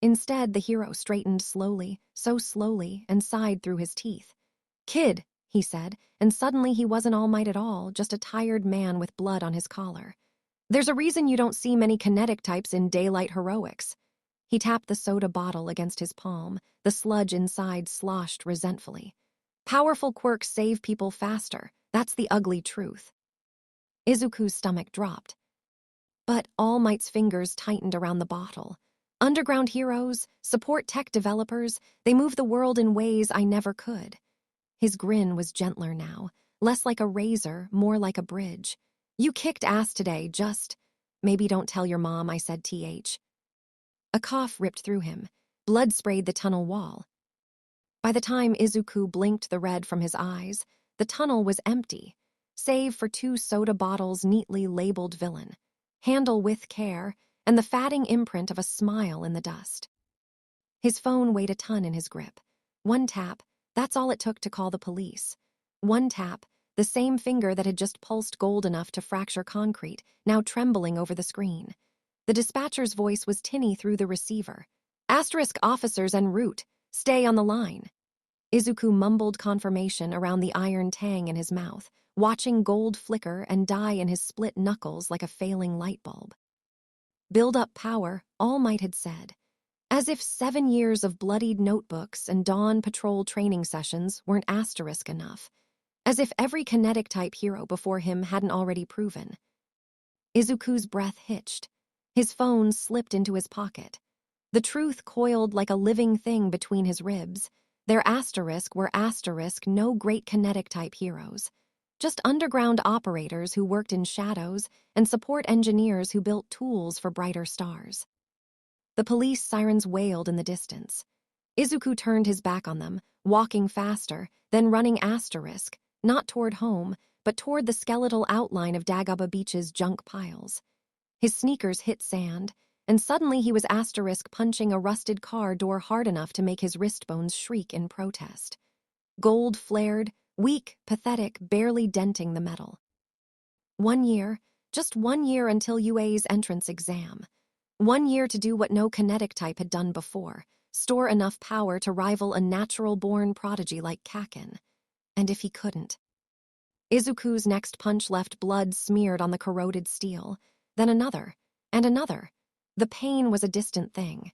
Instead, the hero straightened slowly, so slowly, and sighed through his teeth. "Kid," he said, and suddenly he wasn't All Might at all, just a tired man with blood on his collar. "There's a reason you don't see many kinetic types in daylight heroics." He tapped the soda bottle against his palm. The sludge inside sloshed resentfully. "Powerful quirks save people faster. That's the ugly truth." Izuku's stomach dropped. But All Might's fingers tightened around the bottle. "Underground heroes, support tech developers, they move the world in ways I never could." His grin was gentler now, less like a razor, more like a bridge. "You kicked ass today, just—" "Maybe don't tell your mom I said TH." A cough ripped through him. Blood sprayed the tunnel wall. By the time Izuku blinked the red from his eyes, the tunnel was empty, save for 2 soda bottles neatly labeled villain, handle with care, and the fatting imprint of a smile in the dust. His phone weighed a ton in his grip. One tap, that's all it took to call the police. One tap, the same finger that had just pulsed gold enough to fracture concrete, now trembling over the screen. The dispatcher's voice was tinny through the receiver. "Asterisk officers en route. Stay on the line." Izuku mumbled confirmation around the iron tang in his mouth, watching gold flicker and die in his split knuckles like a failing light bulb. "Build up power," All Might had said. As if 7 years of bloodied notebooks and dawn patrol training sessions weren't asterisk enough. As if every kinetic-type hero before him hadn't already proven. Izuku's breath hitched. His phone slipped into his pocket. The truth coiled like a living thing between his ribs. Their asterisk were asterisk no great kinetic-type heroes. Just underground operators who worked in shadows and support engineers who built tools for brighter stars. The police sirens wailed in the distance. Izuku turned his back on them, walking faster, then running asterisk, not toward home, but toward the skeletal outline of Dagobah Beach's junk piles. His sneakers hit sand, and suddenly he was asterisk punching a rusted car door hard enough to make his wrist bones shriek in protest. Gold flared, weak, pathetic, barely denting the metal. 1 year, just 1 year until UA's entrance exam. 1 year to do what no kinetic type had done before, store enough power to rival a natural-born prodigy like Kakin. And if he couldn't? Izuku's next punch left blood smeared on the corroded steel, then another, and another. The pain was a distant thing.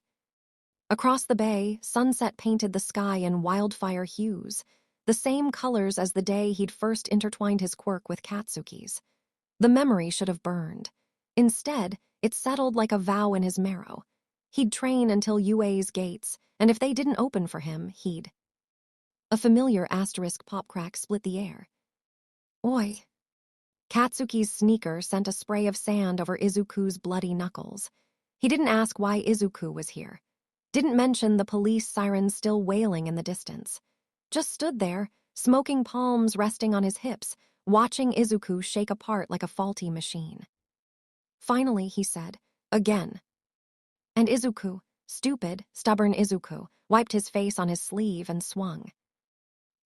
Across the bay, sunset painted the sky in wildfire hues, the same colors as the day he'd first intertwined his quirk with Katsuki's. The memory should have burned. Instead, it settled like a vow in his marrow. He'd train until UA's gates, and if they didn't open for him, he'd... A familiar asterisk pop crack split the air. "Oi." Katsuki's sneaker sent a spray of sand over Izuku's bloody knuckles. He didn't ask why Izuku was here. Didn't mention the police sirens still wailing in the distance. Just stood there, smoking palms resting on his hips, watching Izuku shake apart like a faulty machine. Finally, he said, "Again." And Izuku, stupid, stubborn Izuku, wiped his face on his sleeve and swung.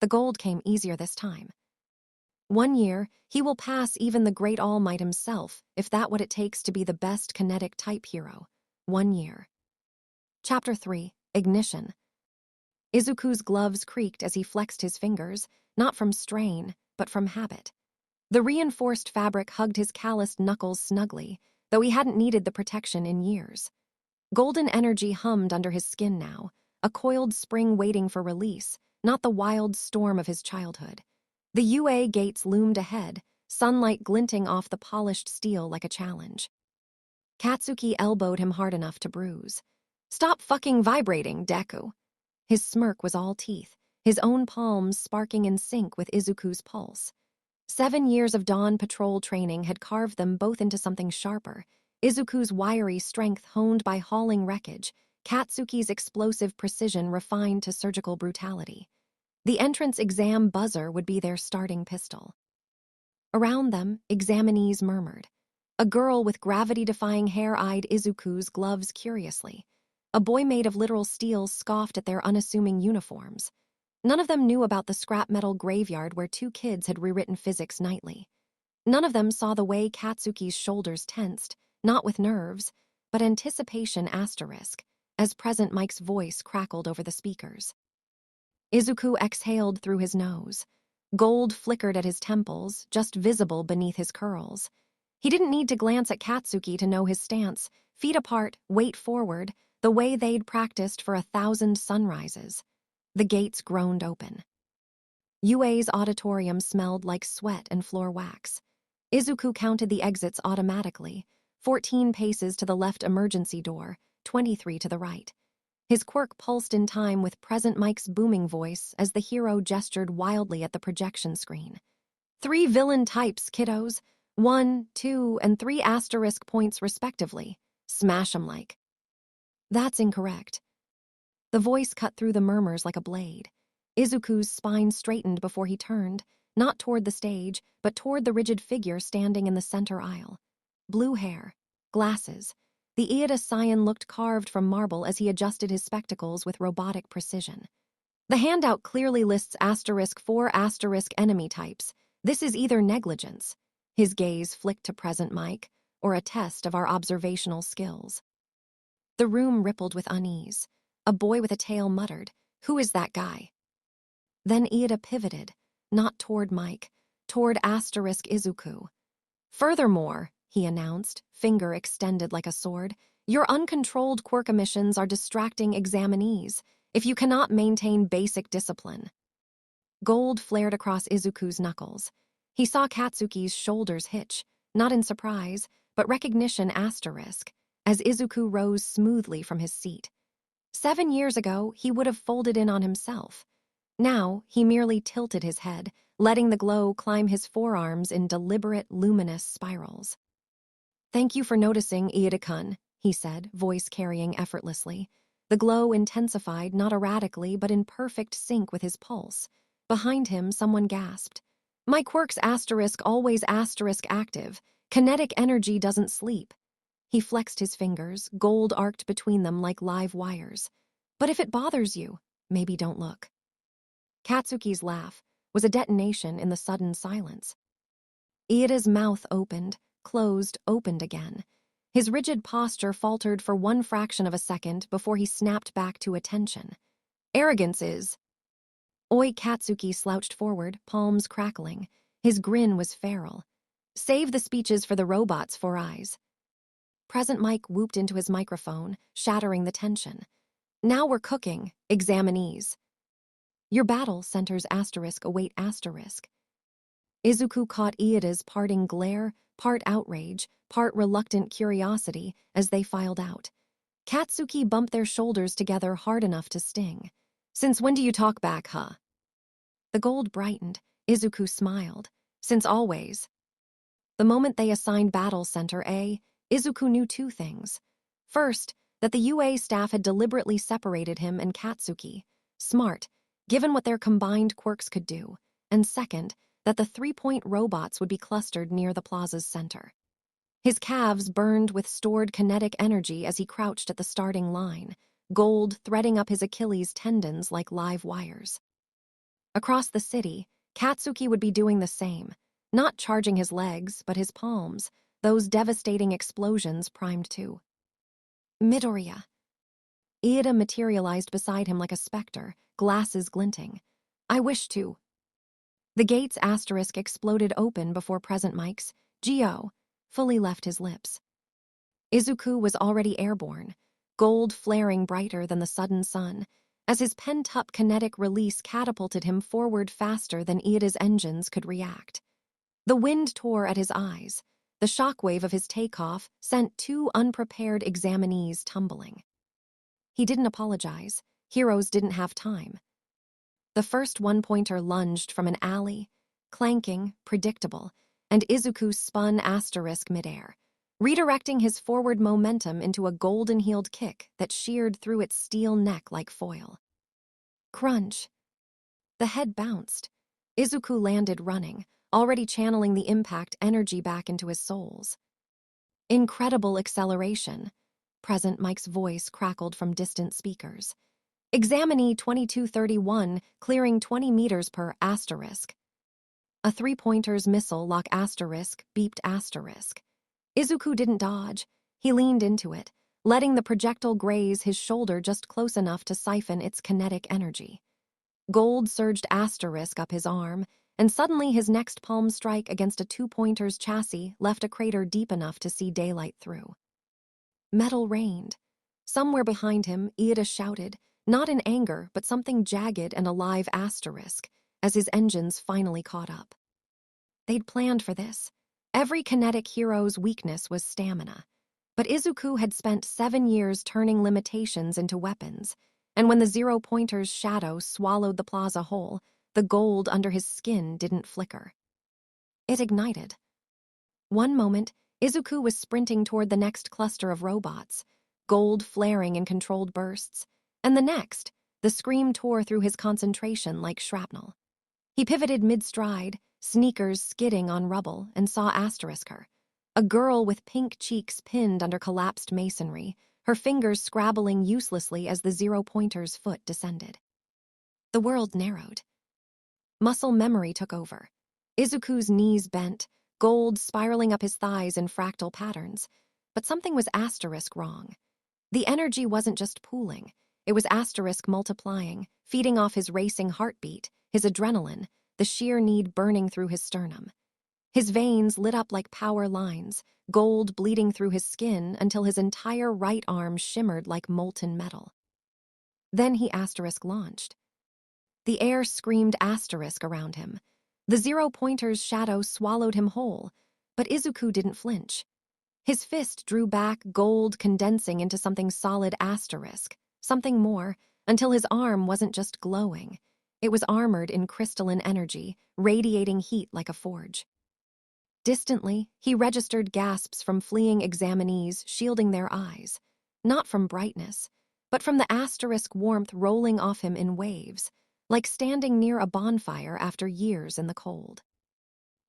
The gold came easier this time. 1 year, he will pass even the great All Might himself, if that what it takes to be the best kinetic type hero. 1 year. Chapter 3, Ignition. Izuku's gloves creaked as he flexed his fingers, not from strain, but from habit. The reinforced fabric hugged his calloused knuckles snugly, though he hadn't needed the protection in years. Golden energy hummed under his skin now, a coiled spring waiting for release, not the wild storm of his childhood. The UA gates loomed ahead, sunlight glinting off the polished steel like a challenge. Katsuki elbowed him hard enough to bruise. "Stop fucking vibrating, Deku." His smirk was all teeth, his own palms sparking in sync with Izuku's pulse. 7 years of dawn patrol training had carved them both into something sharper. Izuku's wiry strength honed by hauling wreckage, Katsuki's explosive precision refined to surgical brutality. The entrance exam buzzer would be their starting pistol. Around them, examinees murmured. A girl with gravity-defying hair eyed Izuku's gloves curiously. A boy made of literal steel scoffed at their unassuming uniforms. None of them knew about the scrap metal graveyard where 2 kids had rewritten physics nightly. None of them saw the way Katsuki's shoulders tensed, not with nerves, but anticipation asterisk. as Present Mike's voice crackled over the speakers. Izuku exhaled through his nose. Gold flickered at his temples, just visible beneath his curls. He didn't need to glance at Katsuki to know his stance, feet apart, weight forward, the way they'd practiced for 1,000 sunrises. The gates groaned open. Yue's auditorium smelled like sweat and floor wax. Izuku counted the exits automatically, 14 paces to the left emergency door, 23 to the right. His quirk pulsed in time with Present Mike's booming voice as the hero gestured wildly at the projection screen. 3 villain types, kiddos. 1, 2, and 3 asterisk points respectively. Smash 'em like. That's incorrect. The voice cut through the murmurs like a blade. Izuku's spine straightened before he turned, not toward the stage, but toward the rigid figure standing in the center aisle. Blue hair, glasses. The Iida scion looked carved from marble as he adjusted his spectacles with robotic precision. The handout clearly lists *4 enemy types. This is either negligence, his gaze flicked to Present Mike, or a test of our observational skills. The room rippled with unease. A boy with a tail muttered, "Who is that guy?" Then Iida pivoted, not toward Mike, toward Izuku. "Furthermore," he announced, finger extended like a sword, "your uncontrolled quirk emissions are distracting examinees if you cannot maintain basic discipline." Gold flared across Izuku's knuckles. He saw Katsuki's shoulders hitch, not in surprise, but recognition as Izuku rose smoothly from his seat. 7 years ago, he would have folded in on himself. Now, he merely tilted his head, letting the glow climb his forearms in deliberate, luminous spirals. "Thank you for noticing, Iida-kun," he said, voice carrying effortlessly. The glow intensified, not erratically, but in perfect sync with his pulse. Behind him, someone gasped. "My quirk's always active. Kinetic energy doesn't sleep." He flexed his fingers, gold arced between them like live wires. "But if it bothers you, maybe don't look." Katsuki's laugh was a detonation in the sudden silence. Iida's mouth opened, closed, opened again. His rigid posture faltered for one fraction of a second before he snapped back to attention. "Arrogance is..." Oi Katsuki slouched forward, palms crackling. His grin was feral. "Save the speeches for the robots, Four Eyes." Present Mike whooped into his microphone, shattering the tension. "Now we're cooking, examinees. Your battle centers await asterisk." Izuku caught Iida's parting glare, part outrage, part reluctant curiosity, as they filed out. Katsuki bumped their shoulders together hard enough to sting. "Since when do you talk back, huh?" The gold brightened. Izuku smiled. "Since always." The moment they assigned Battle Center A, Izuku knew 2 things. First, that the UA staff had deliberately separated him and Katsuki. Smart, given what their combined quirks could do. And second, that the 3-point robots would be clustered near the plaza's center. His calves burned with stored kinetic energy as he crouched at the starting line, gold threading up his Achilles tendons like live wires. Across the city, Katsuki would be doing the same, not charging his legs, but his palms, those devastating explosions primed too. Midoriya. Iida materialized beside him like a specter, glasses glinting. "I wish to." The gate's asterisk exploded open before Present Mike's "Geo" fully left his lips. Izuku was already airborne, gold flaring brighter than the sudden sun, as his pent-up kinetic release catapulted him forward faster than Iida's engines could react. The wind tore at his eyes. The shockwave of his takeoff sent 2 unprepared examinees tumbling. He didn't apologize. Heroes didn't have time. The first one-pointer lunged from an alley, clanking, predictable, and Izuku spun midair, redirecting his forward momentum into a golden-heeled kick that sheared through its steel neck like foil. Crunch. The head bounced. Izuku landed running, already channeling the impact energy back into his soles. Incredible acceleration. Present Mike's voice crackled from distant speakers. "Examinee 2231, clearing 20 meters per asterisk." A 3-pointer's missile lock asterisk beeped asterisk. Izuku didn't dodge. He leaned into it, letting the projectile graze his shoulder just close enough to siphon its kinetic energy. Gold surged asterisk up his arm, and suddenly his next palm strike against a two-pointer's chassis left a crater deep enough to see daylight through. Metal rained. Somewhere behind him, Iida shouted, not in anger, but something jagged and alive asterisk, as his engines finally caught up. They'd planned for this. Every kinetic hero's weakness was stamina. But Izuku had spent 7 years turning limitations into weapons, and when the zero-pointer's shadow swallowed the plaza whole, the gold under his skin didn't flicker. It ignited. One moment, Izuku was sprinting toward the next cluster of robots, gold flaring in controlled bursts, and the next, the scream tore through his concentration like shrapnel. He pivoted mid-stride, sneakers skidding on rubble, and saw asterisk her. A girl with pink cheeks pinned under collapsed masonry, her fingers scrabbling uselessly as the zero-pointer's foot descended. The world narrowed. Muscle memory took over. Izuku's knees bent, gold spiraling up his thighs in fractal patterns. But something was asterisk wrong. The energy wasn't just pooling. It was asterisk multiplying, feeding off his racing heartbeat, his adrenaline, the sheer need burning through his sternum. His veins lit up like power lines, gold bleeding through his skin until his entire right arm shimmered like molten metal. Then he asterisk launched. The air screamed asterisk around him. The zero-pointer's shadow swallowed him whole, but Izuku didn't flinch. His fist drew back, gold condensing into something solid asterisk, something more, until his arm wasn't just glowing. It was armored in crystalline energy, radiating heat like a forge. Distantly, he registered gasps from fleeing examinees shielding their eyes, not from brightness, but from the asterisk warmth rolling off him in waves, like standing near a bonfire after years in the cold.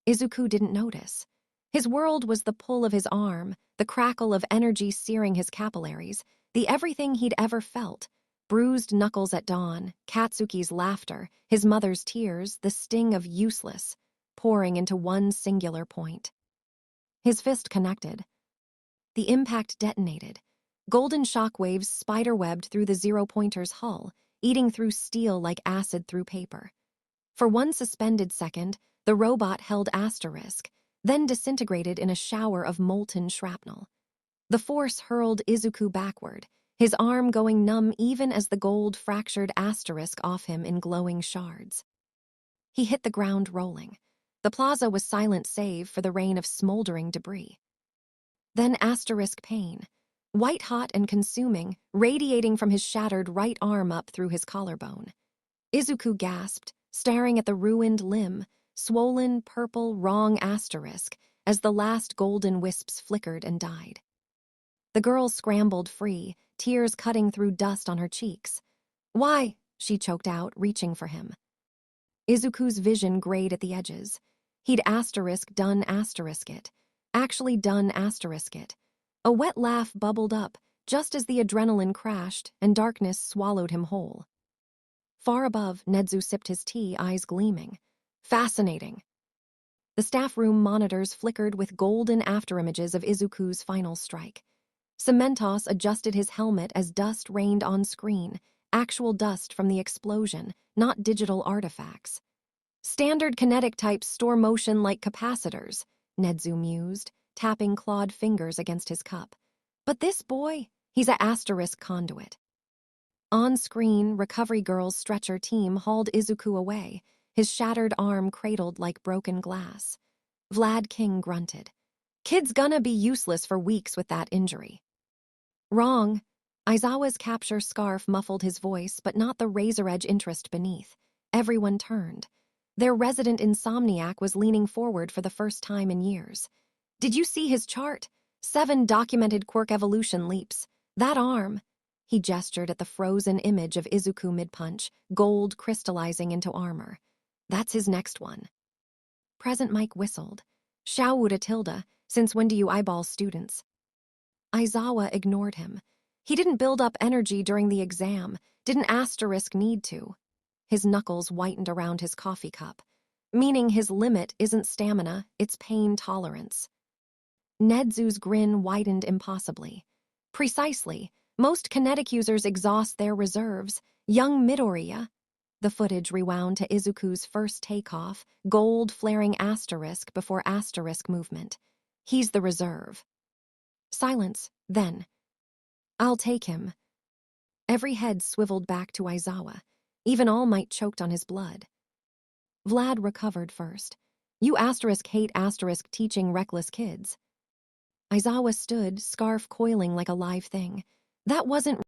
Izuku didn't notice. His world was the pull of his arm, the crackle of energy searing his capillaries, the everything he'd ever felt. Bruised knuckles at dawn, Katsuki's laughter, his mother's tears, the sting of useless, pouring into one singular point. His fist connected. The impact detonated. Golden shockwaves spiderwebbed through the zero-pointer's hull, eating through steel like acid through paper. For one suspended second, the robot held asterisk, then disintegrated in a shower of molten shrapnel. The force hurled Izuku backward, his arm going numb even as the gold fractured asterisk off him in glowing shards. He hit the ground rolling. The plaza was silent save for the rain of smoldering debris. Then asterisk pain, white-hot and consuming, radiating from his shattered right arm up through his collarbone. Izuku gasped, staring at the ruined limb, swollen, purple, wrong asterisk, as the last golden wisps flickered and died. The girl scrambled free, tears cutting through dust on her cheeks. "Why?" she choked out, reaching for him. Izuku's vision grayed at the edges. He'd done asterisk it. Actually done asterisk it. A wet laugh bubbled up, just as the adrenaline crashed and darkness swallowed him whole. Far above, Nedzu sipped his tea, eyes gleaming. Fascinating. The staff room monitors flickered with golden afterimages of Izuku's final strike. Cementos adjusted his helmet as dust rained on screen, actual dust from the explosion, not digital artifacts. Standard kinetic types store motion like capacitors, Nedzu mused, tapping clawed fingers against his cup. But this boy, he's a asterisk conduit. On screen, Recovery Girl's stretcher team hauled Izuku away, his shattered arm cradled like broken glass. Vlad King grunted. "Kid's gonna be useless for weeks with that injury." "Wrong." Aizawa's capture scarf muffled his voice, but not the razor-edge interest beneath. Everyone turned. Their resident insomniac was leaning forward for the first time in years. "Did you see his chart? 7 documented quirk evolution leaps. That arm." He gestured at the frozen image of Izuku mid-punch, gold crystallizing into armor. "That's his next one." Present Mike whistled. "Shouda Tilda, since when do you eyeball students?" Aizawa ignored him. He didn't build up energy during the exam, didn't asterisk need to. His knuckles whitened around his coffee cup, meaning his limit isn't stamina, it's pain tolerance. Nedzu's grin widened impossibly. Precisely. Most kinetic users exhaust their reserves. Young Midoriya. The footage rewound to Izuku's first takeoff, gold flaring asterisk before asterisk movement. He's the reserve. Silence, then. I'll take him. Every head swiveled back to Aizawa. Even All Might choked on his blood. Vlad recovered first. You asterisk hate asterisk teaching reckless kids. Aizawa stood, scarf coiling like a live thing. That wasn't